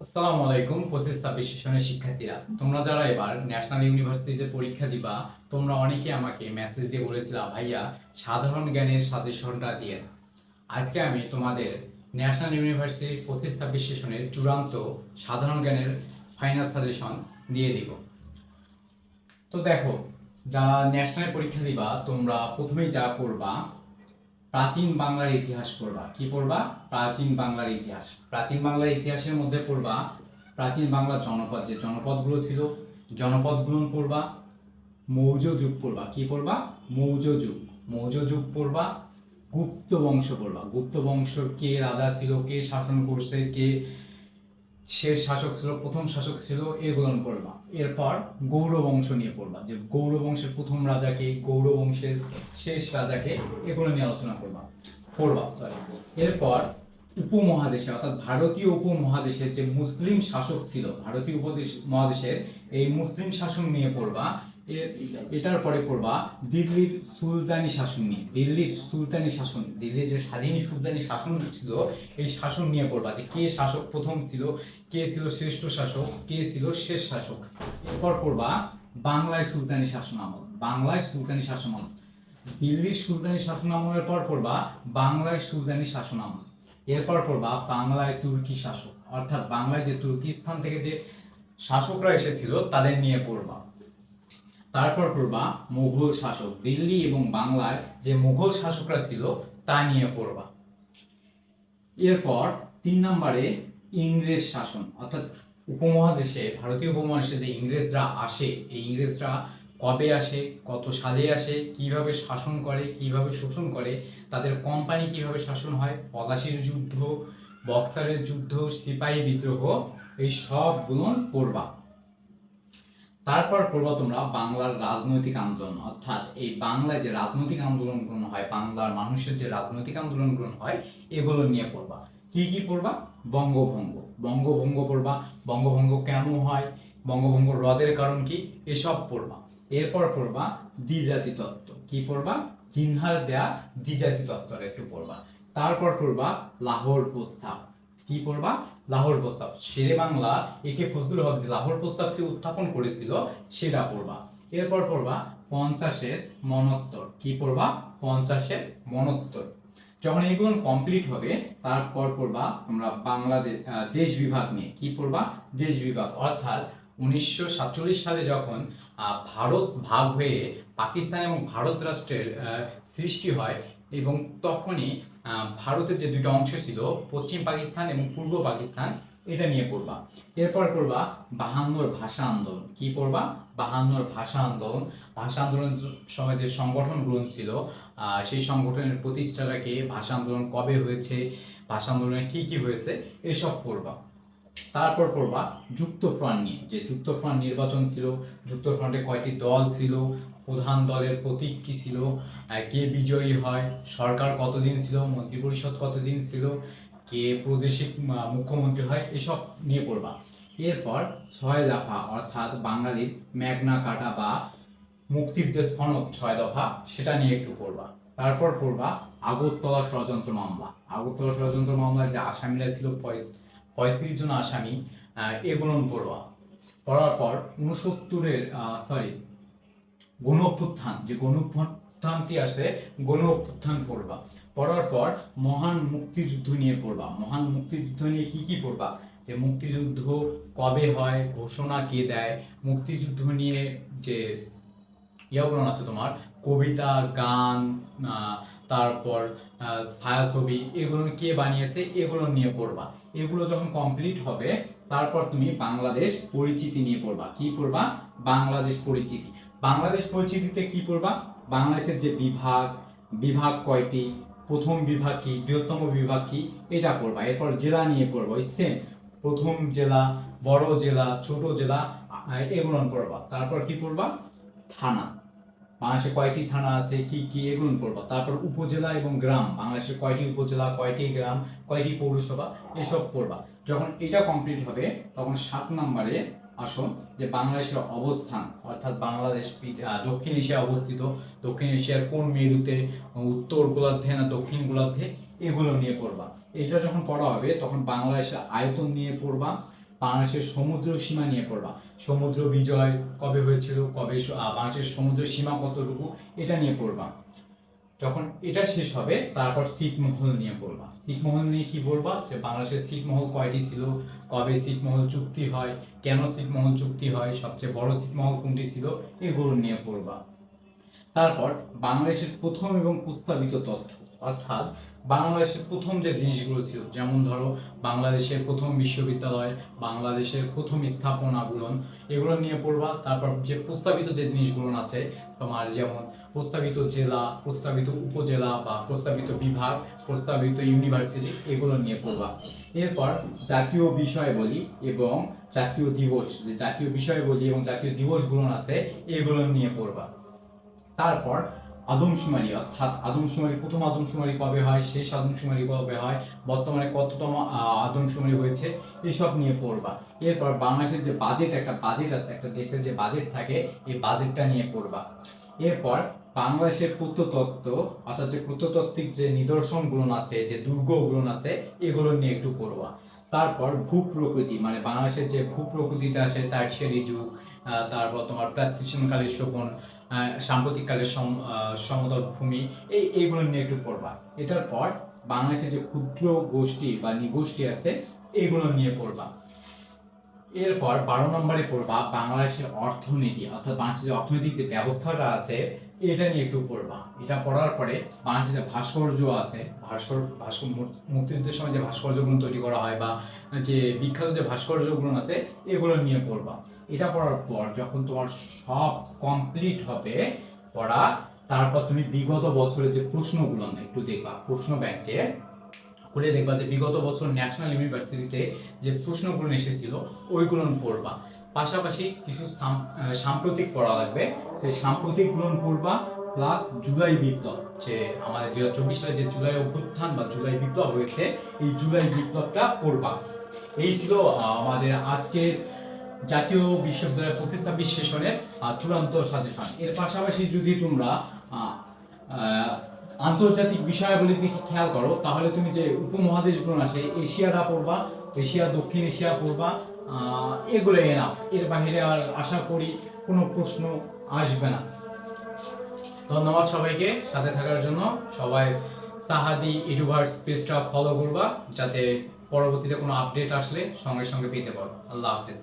আসসালামু আলাইকুম 25-26 সেশনের শিক্ষার্থীরা, তোমরা যারা এবার ন্যাশনাল ইউনিভার্সিটিতে পরীক্ষা দিবা, তোমরা অনেকে আমাকে মেসেজ দিয়ে বলেছিলা ভাইয়া সাধারণ জ্ঞানের সাজেশনটা দিয়ে দাও। আজকে আমি তোমাদের ন্যাশনাল ইউনিভার্সিটি 25-26 সেশনের চূড়ান্ত সাধারণ জ্ঞানের ফাইনাল সাজেশন দিয়ে দিব। তো দেখো, যারা ন্যাশনাল পরীক্ষা দিবা তোমরা প্রথমেই যা করবা, প্রাচীন বাংলার ইতিহাস পড়বা। কি পড়বা? প্রাচীন বাংলার ইতিহাস। প্রাচীন বাংলার ইতিহাসের মধ্যে পড়বা প্রাচীন বাংলার জনপদ, যে জনপদগুলো ছিল জনপদগুলো পড়বা। মৌর্য যুগ পড়বা। কি পড়বা? মৌর্য যুগ। মৌর্য যুগ পড়বা। গুপ্ত বংশ পড়বা। গুপ্ত বংশর কে রাজা ছিল, কে শাসন করছে, কে শেষ শাসক ছিল, প্রথম শাসক ছিল, এগুলো পড়বা। এরপর গৌড় বংশ নিয়ে পড়বা, যে গৌড় বংশের প্রথম রাজাকে, গৌড় বংশের শেষ রাজাকে, এগুলো নিয়ে আলোচনা পড়বা। এরপর উপমহাদেশে অর্থাৎ ভারতীয় উপমহাদেশের যে মুসলিম শাসক ছিল, ভারতীয় মহাদেশের এই মুসলিম শাসন নিয়ে পড়বা। এটার পরে পড়বা দিল্লির সুলতানি শাসন নিয়ে। দিল্লির সুলতানি শাসন, দিল্লির যে স্বাধীন সুলতানি শাসন ছিল, এই শাসন নিয়ে পড়বা, যে কে শাসক প্রথম ছিল, কে ছিল শ্রেষ্ঠ শাসক, কে ছিল শেষ শাসক। এরপর পড়বা বাংলায় সুলতানি শাসন আমল। বাংলায় সুলতানি শাসন আমল। দিল্লির সুলতানি শাসন আমলের পর পড়বা বাংলায় সুলতানি শাসন আমল। এরপর পড়বা বাংলায় তুর্কি শাসক, অর্থাৎ বাংলায় যে তুর্কিস্তান থেকে যে শাসকরা এসেছিল তাদের নিয়ে পড়বা। তারপর পড়বা মুঘল শাসক, দিল্লি এবং বাংলায় যে মুঘল শাসকরা ছিল তা নিয়ে পড়বা। এরপর 3 নম্বরে ইংরেজ শাসন, অর্থাৎ উপমহাদেশে, ভারতীয় উপমহাদেশে যে ইংরেজরা আসে, এই ইংরেজরা কবে আসে, কত সালে আসে, কিভাবে শাসন করে, কিভাবে শোষণ করে, তাদের কোম্পানি কিভাবে শাসন হয়, পলাশির যুদ্ধ, বক্সারের যুদ্ধ, সিপাহী বিদ্রোহ, এই সবগুলো পড়বা। তারপর পড়বা তোমরা বাংলার রাজনৈতিক আন্দোলন, অর্থাৎ এই বাংলায় যে রাজনৈতিক আন্দোলনগুলো হয়, বাংলার মানুষের যে রাজনৈতিক আন্দোলনগুলো হয়, এগুলো নিয়ে পড়বা। কি কি পড়বা? বঙ্গভঙ্গ। বঙ্গভঙ্গ পড়বা। বঙ্গভঙ্গ কেন হয়, বঙ্গভঙ্গ রদের কারণ কি, এসব পড়বা। এরপর পড়বা দ্বিজাতি তত্ত্ব। কি পড়বা? জিনহার দেয়া দ্বিজাতি তত্ত্বটা একটু পড়বা। তারপর পড়বা লাহোর প্রস্তাব। কি পড়বা? লাহোর প্রস্তাব। শেরে বাংলা একে ফজলুল হক যে লাহোর প্রস্তাবটি উত্থাপন করেছিল সেটা পড়বা। এরপর পড়বা 50-এর মনোত্তর। কি পড়বা? 50-এর মনোত্তর। যখন এগুলো কমপ্লিট হবে তারপর পড়বা তোমরা বাংলাদেশ দেশ বিভাগ নিয়ে। কি পড়বা? দেশ বিভাগ, অর্থাৎ 1947 সালে যখন ভারত ভাগ হয়ে পাকিস্তান এবং ভারত রাষ্ট্রের সৃষ্টি হয়, এবং তখনই ভারতের যে দুটো অংশ ছিল, পশ্চিম পাকিস্তান এবং পূর্ব পাকিস্তান, এটা নিয়ে পড়বা। এরপর পড়বা 52-র ভাষা আন্দোলন। কি পড়বা? 52-র ভাষা আন্দোলন। ভাষা আন্দোলনের সময় যে সংগঠনগুলো ছিল, সেই সংগঠনের প্রতিষ্ঠাতা কে, ভাষা আন্দোলন কবে হয়েছে, ভাষা আন্দোলনে কি কি হয়েছে, এসব পড়বা। তারপর পড়বা যুক্তফ্রন্ট নিয়ে, যে যুক্তফ্রন্ট নির্বাচন ছিল, যুক্তফ্রন্টে কয়টি দল ছিল, প্রধান দলের প্রতীক কি ছিল, কে বিজয়ী হয়, সরকার কতদিন ছিল, মন্ত্রিপরিষদ কতদিন ছিল, কে প্রাদেশিক মুখ্যমন্ত্রী হয়, এসব নিয়ে পড়বা। এরপর 6 দফা, অর্থাৎ বাঙালির ম্যাগনা কার্টা বা মুক্তির যে সনদ 6 দফা, সেটা নিয়ে একটু পড়বা। তারপর পড়বা আগরতলা ষড়যন্ত্র মামলা। আগরতলা ষড়যন্ত্র মামলার যে আসামিরা ছিল 35 জন আসামি, এগুলো পড়বা। পড়ার পর 69-এর গণ অভ্যুত্থান, যে গণ অভ্যুত্থানটি আসে, গণ অভ্যুত্থান পড়বা। পড়ার পর মহান মুক্তিযুদ্ধ নিয়ে পড়বা। মহান মুক্তিযুদ্ধ নিয়ে কি কি পড়বা? যে মুক্তিযুদ্ধ কবে হয়, ঘোষণা কে দেয়, মুক্তিযুদ্ধ নিয়ে যে ইয়াগুলো আছে তোমার, কবিতা, গান, তারপর ছায়াছবি, এগুলো কে বানিয়েছে, এগুলো নিয়ে পড়বা। এগুলো যখন কমপ্লিট হবে তারপর তুমি বাংলাদেশ পরিচিতি নিয়ে পড়বা। কি পড়বা? বাংলাদেশ পরিচিতি। বাংলাদেশ পরিচিতিতে কি পড়বা? বাংলাদেশের যে বিভাগ, বিভাগ কয়টি, প্রথম বিভাগ কি, বৃহত্তম বিভাগ কি, এটা পড়বা। এরপর জেলা নিয়ে পড়বা, ওই সেম, প্রথম জেলা, বড় জেলা, ছোট জেলা, এগুলো পড়বা। তারপর কি পড়বা? থানা, বাংলাদেশে কয়টি থানা আছে, কি কি, এগুলো পড়বা। তারপর উপজেলা এবং গ্রাম, বাংলাদেশের কয়টি উপজেলা, কয়টি গ্রাম, কয়টি পৌরসভা, এসব পড়বা। যখন এটা কমপ্লিট হবে তখন 7 নম্বরে আসো, যে বাংলাদেশের অবস্থান, অর্থাৎ বাংলাদেশ দক্ষিণ এশিয়া অবস্থিত, দক্ষিণ এশিয়ার কোন মেরুতে, উত্তর গোলার্ধে না দক্ষিণ গোলার্ধে, এগুলো নিয়ে পড়বা। এটা যখন পড়া হবে তখন বাংলাদেশের আয়তন নিয়ে পড়বা, বাংলাদেশের সমুদ্র সীমা নিয়ে পড়বা। সমুদ্র বিজয় কবে হয়েছিল, কবে বাংলাদেশের সমুদ্র সীমা কতটুকু, এটা নিয়ে পড়বা। যখন এটা শেষ হবে তারপর ছিটমহল নিয়ে পড়বা। ছিটমহল নিয়ে কি বলবা, যে বাংলাদেশের ছিটমহল কয়টি ছিল, কবে ছিটমহল চুক্তি হয়, কেন ছিটমহল চুক্তি হয়, সবচেয়ে বড় ছিটমহল কোনটি ছিল, এগুলো নিয়ে পড়বা। তারপর বাংলাদেশের প্রথম এবং প্রস্তাবিত তথ্য, অর্থাৎ বাংলাদেশের প্রথম যে জিনিসগুলো ছিল, যেমন ধরো বাংলাদেশের প্রথম বিশ্ববিদ্যালয়, বাংলাদেশের প্রথম স্থাপনাগুলো, এগুলো নিয়ে পড়বা। তারপর যে প্রস্তাবিত যে জিনিসগুলো আছে তোমার, যেমন প্রস্তাবিত জেলা, প্রস্তাবিত উপজেলা বা প্রস্তাবিত বিভাগ, প্রস্তাবিত ইউনিভার্সিটি, এগুলো নিয়ে পড়বা। এরপর জাতীয় বিষয়াবলী এবং জাতীয় দিবস, যে জাতীয় বিষয়াবলী এবং জাতীয় দিবসগুলো আছে এগুলো নিয়ে পড়বা। তারপর আদমশুমারি, অর্থাৎ আদমশুমারি, প্রথম আদমশুমারি কবে হয়, শেষ আদমশুমারি কবে হয়, বর্তমানে কততম আদমশুমারি হয়েছে, এসব নিয়ে পড়বা। এরপর বাংলাদেশের যে বাজেট, একটা বাজেট আছে, একটা দেশের যে বাজেট থাকে, এই বাজেটটা নিয়ে পড়বা। এরপর বাংলাদেশের প্রত্নতত্ত্ব, অর্থাৎ যে প্রত্নতাত্ত্বিক যে নিদর্শনগুলো আছে, যে দুর্গগুলো আছে, এগুলো নিয়ে একটু পড়বা। তারপর ভূপ্রকৃতি, মানে বাংলাদেশের যে ভূপ্রকৃতিতে আসে, টারশিয়ারি যুগ, তারপর তোমার প্লাস্টিসিয়ান কালের শোভন, সাম্প্রতিক কালের সমতল ভূমি, এইগুলো নিয়ে একটু পড়বা। এটার পর বাংলাদেশের যে ক্ষুদ্র গোষ্ঠী বা নিগোষ্ঠী আছে, এগুলো নিয়ে পড়বা। এরপর 12 নম্বরে পড়বা বাংলাদেশের অর্থনীতি, অর্থাৎ বাংলাদেশের অর্থনৈতিক যে ব্যবস্থাটা আছে এটা নিয়ে একটু পড়বা। এটা পড়ার পরে বাংলাদেশের যে ভাস্কর্য আছে, মুক্তিযুদ্ধের সময় যে ভাস্কর্যগুলো তৈরি করা হয় বা যে বিখ্যাত যে ভাস্কর্যগুলো আছে, এগুলো নিয়ে পড়বা। এটা পড়ার পর যখন তোমার সব কমপ্লিট হবে পড়া, তারপর তুমি বিগত বছরের যে প্রশ্নগুলো একটু দেখবা, প্রশ্ন ব্যাংকে খুলে দেখবা যে বিগত বছর ন্যাশনাল ইউনিভার্সিটিতে যে প্রশ্নগুলো এসেছিল ওইগুলো পড়বা। পাশাপাশি কিছু সাম্প্রতিক পড়া লাগবে, সেই সাম্প্রতিকগুলো পড়বা। প্লাস জুলাই বিপ্লব, যে আমাদের 2024 সালে যে জুলাই অভ্যুত্থান বা জুলাই বিপ্লব হয়েছে, এই জুলাই বিপ্লবটা পড়বা। এই ছিল আমাদের আজকের জাতীয় বিশ্ববিদ্যালয় প্রতিষ্ঠা সেশনের চূড়ান্ত সাজেশন। এর পাশাপাশি যদি তোমরা আন্তর্জাতিক বিষয়াবলীর দিকে খেয়াল করো, তাহলে তুমি যে উপমহাদেশগুলো আছে, এশিয়াটা পড়বা, এশিয়া, দক্ষিণ এশিয়া পড়বা, এগুলো এনাফ। এর বাইরে আর আশা করি কোনো প্রশ্ন আসবে না। ধন্যবাদ সবাইকে সাথে থাকার জন্য। সবাই সাহাদি এডুভার্স পেজটা ফলো করবা, যাতে পরবর্তীতে কোনো আপডেট আসলে সঙ্গে সঙ্গে পেতে পারো। আল্লাহ হাফেজ।